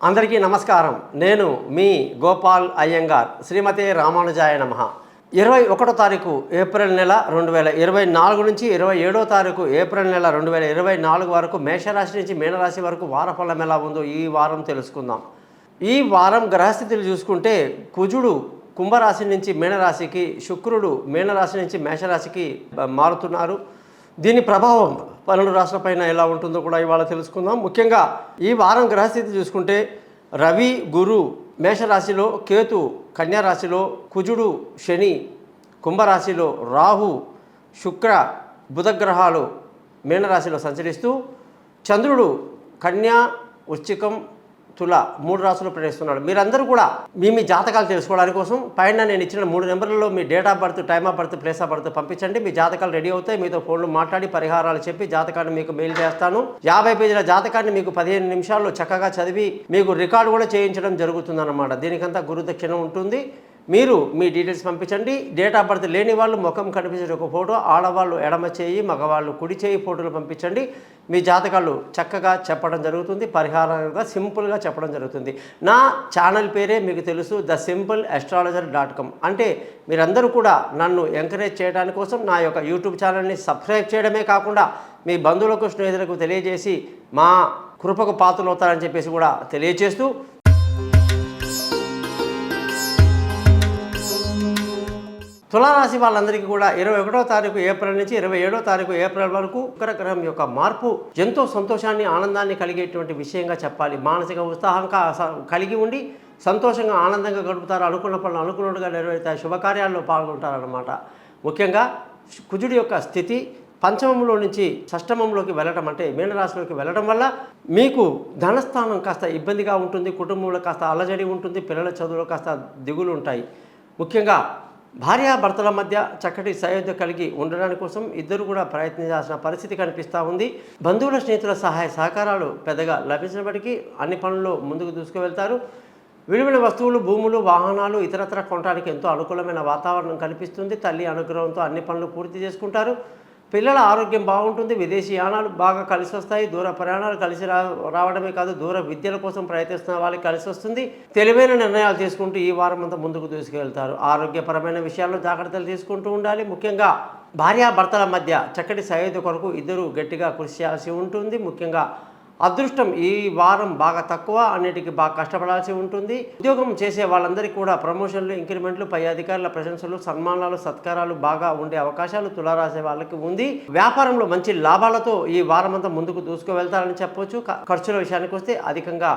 అందరికీ నమస్కారం. నేను మీ గోపాల్ అయ్యంగార్. శ్రీమతే రామానుజాయ నమః. 21వ తారీఖు ఏప్రిల్ నెల 2024 నుంచి 27వ తారీఖు ఏప్రిల్ నెల 2024 వరకు మేషరాశి నుంచి మీనరాశి వరకు వారఫలం ఎలా ఉందో ఈ వారం తెలుసుకుందాం. ఈ వారం గ్రహస్థితులు చూసుకుంటే కుజుడు కుంభరాశి నుంచి మీనరాశికి, శుక్రుడు మీనరాశి నుంచి మేషరాశికి మారుతున్నారు. దీని ప్రభావం 12 రాష్ట్రాలపైన ఎలా ఉంటుందో కూడా ఇవాళ తెలుసుకుందాం. ముఖ్యంగా ఈ వారం గ్రహస్థితి చూసుకుంటే రవి, గురు మేషరాశిలో, కేతు కన్యారాశిలో, కుజుడు శని కుంభరాశిలో, రాహు శుక్ర బుధగ్రహాలు మీనరాశిలో సంచరిస్తూ, చంద్రుడు కన్యా వృశ్చికం తుల 3 రాశులు ప్రవేశిస్తున్నాడు. మీరందరూ కూడా మీ జాతకాలు తెలుసుకోవడానికి కోసం పైన నేను ఇచ్చిన 3 నెంబర్లలో మీ date of birth, time of birth, place of birth పంపించండి. మీ జాతకాలు రెడీ అవుతాయి. మీతో ఫోన్లు మాట్లాడి పరిహారాలు చెప్పి జాతకాన్ని మీకు మెయిల్ చేస్తాను. 50 పేజీల జాతకాన్ని మీకు 15 నిమిషాల్లో చక్కగా చదివి మీకు రికార్డు కూడా చేయించడం జరుగుతుందన్నమాట. దీనికంతా గురుదక్షిణ ఉంటుంది. మీరు మీ డీటెయిల్స్ పంపించండి. డేట్ ఆఫ్ బర్త్ లేని వాళ్ళు ముఖం కనిపించే ఒక ఫోటో, ఆడవాళ్ళు ఎడమ చేయి, మగవాళ్ళు కుడి చేయి ఫోటోలు పంపించండి. మీ జాతకాలు చక్కగా చెప్పడం జరుగుతుంది. పరిహారంగా సింపుల్గా చెప్పడం జరుగుతుంది. నా ఛానల్ పేరే మీకు తెలుసు, thesimple.astrologer.com. అంటే మీరందరూ కూడా నన్ను ఎంకరేజ్ చేయడానికి కోసం నా యొక్క యూట్యూబ్ ఛానల్ని సబ్స్క్రైబ్ చేయడమే కాకుండా మీ బంధువులకు, స్నేహితులకు తెలియజేసి మా కృపకు పాత్రలు అవుతారని చెప్పేసి కూడా తెలియజేస్తూ, తులారాశి వాళ్ళందరికీ కూడా 21వ తారీఖు ఏప్రిల్ నుంచి 27వ తారీఖు ఏప్రిల్ వరకు గ్రహం యొక్క మార్పు ఎంతో సంతోషాన్ని, ఆనందాన్ని కలిగేటువంటి విషయంగా చెప్పాలి. మానసిక ఉత్సాహంగా కలిగి ఉండి సంతోషంగా, ఆనందంగా గడుపుతారు. అనుకున్న పనులు అనుకున్నట్టుగా నెరవేరుతాయి. శుభకార్యాల్లో పాల్గొంటారన్నమాట. ముఖ్యంగా కుజుడి యొక్క స్థితి పంచమంలో నుంచి షష్టమంలోకి వెళ్ళడం, అంటే మీనరాశిలోకి వెళ్ళడం వల్ల మీకు ధనస్థానం కాస్త ఇబ్బందిగా ఉంటుంది. కుటుంబంలో కాస్త అలజడి ఉంటుంది. పిల్లల చదువులో కాస్త దిగులు ఉంటాయి. ముఖ్యంగా భార్యాభర్తల మధ్య చక్కటి సయోధ్య కలిగి ఉండడానికి కోసం ఇద్దరు కూడా ప్రయత్నించాల్సిన పరిస్థితి కనిపిస్తూ ఉంది. బంధువుల, స్నేహితుల సహాయ సహకారాలు పెద్దగా లభించినప్పటికీ అన్ని పనుల్లో ముందుకు దూసుకువెళ్తారు. విలువైన వస్తువులు, భూములు, వాహనాలు ఇతరత్ర కొనడానికి ఎంతో అనుకూలమైన వాతావరణం కనిపిస్తుంది. తల్లి అనుగ్రహంతో అన్ని పనులు పూర్తి చేసుకుంటారు. పిల్లల ఆరోగ్యం బాగుంటుంది. విదేశీ యానాలు బాగా కలిసి వస్తాయి. దూర ప్రయాణాలు కలిసి రావడమే కాదు, దూర విద్యల కోసం ప్రయత్నిస్తున్న వాళ్ళకి కలిసి వస్తుంది. తెలివైన నిర్ణయాలు తీసుకుంటూ ఈ వారం అంతా ముందుకు దూసుకెళ్తారు. ఆరోగ్యపరమైన విషయాల్లో జాగ్రత్తలు తీసుకుంటూ ఉండాలి. ముఖ్యంగా భార్యాభర్తల మధ్య చక్కటి సయోధ్య కొరకు ఇద్దరు గట్టిగా కృషి చేయాల్సి ఉంటుంది. ముఖ్యంగా అదృష్టం ఈ వారం బాగా తక్కువ, అన్నిటికీ బాగా కష్టపడాల్సి ఉంటుంది. ఉద్యోగం చేసే వాళ్ళందరికీ కూడా ప్రమోషన్లు, ఇంక్రిమెంట్లు, పై అధికారుల ప్రశంసలు, సన్మానాలు, సత్కారాలు బాగా ఉండే అవకాశాలు తులారాశి వాళ్ళకి ఉంది. వ్యాపారంలో మంచి లాభాలతో ఈ వారం అంతా ముందుకు దూసుకు వెళ్తారని చెప్పొచ్చు. ఖర్చుల విషయానికి వస్తే అధికంగా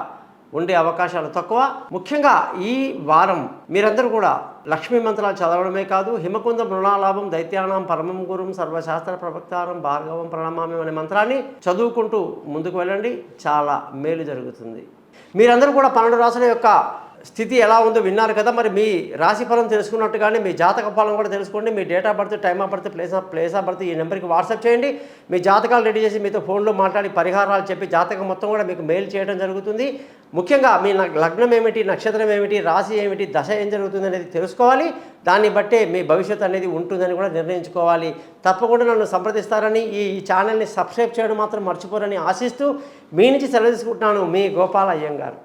ఉండే అవకాశాలు తక్కువ. ముఖ్యంగా ఈ వారం మీరందరూ కూడా లక్ష్మీ మంత్రాలు చదవడమే కాదు, హిమకుంద మృణాలాభం దైత్యానాం పరమం గురుం సర్వశాస్త్ర ప్రవక్తారం భార్గవం ప్రణమామి అనే మంత్రాన్ని చదువుకుంటూ ముందుకు వెళ్ళండి. చాలా మేలు జరుగుతుంది. మీరందరూ కూడా 12 రాశుల యొక్క స్థితి ఎలా ఉందో విన్నారు కదా. మరి మీ రాశి ఫలం తెలుసుకున్నట్టుగానే మీ జాతక ఫలం కూడా తెలుసుకోండి. మీ date of birth, time of birth, place of birth ఈ నెంబర్కి వాట్సాప్ చేయండి. మీ జాతకాలు రెడీ చేసి మీతో ఫోన్లో మాట్లాడి పరిహారాలు చెప్పి జాతకం మొత్తం కూడా మీకు మెయిల్ చేయడం జరుగుతుంది. ముఖ్యంగా మీ లగ్నం ఏమిటి, నక్షత్రం ఏమిటి, రాశి ఏమిటి, దశ ఏం జరుగుతుంది అనేది తెలుసుకోవాలి. దాన్ని బట్టే మీ భవిష్యత్తు అనేది ఉంటుందని కూడా నిర్ణయించుకోవాలి. తప్పకుండా నన్ను సంప్రదిస్తారని, ఈ ఛానల్ని సబ్స్క్రైబ్ చేయడం మాత్రం మర్చిపోరని ఆశిస్తూ మీ నుంచి సెలవు తీసుకుంటున్నాను. మీ గోపాల్ అయ్యంగార్.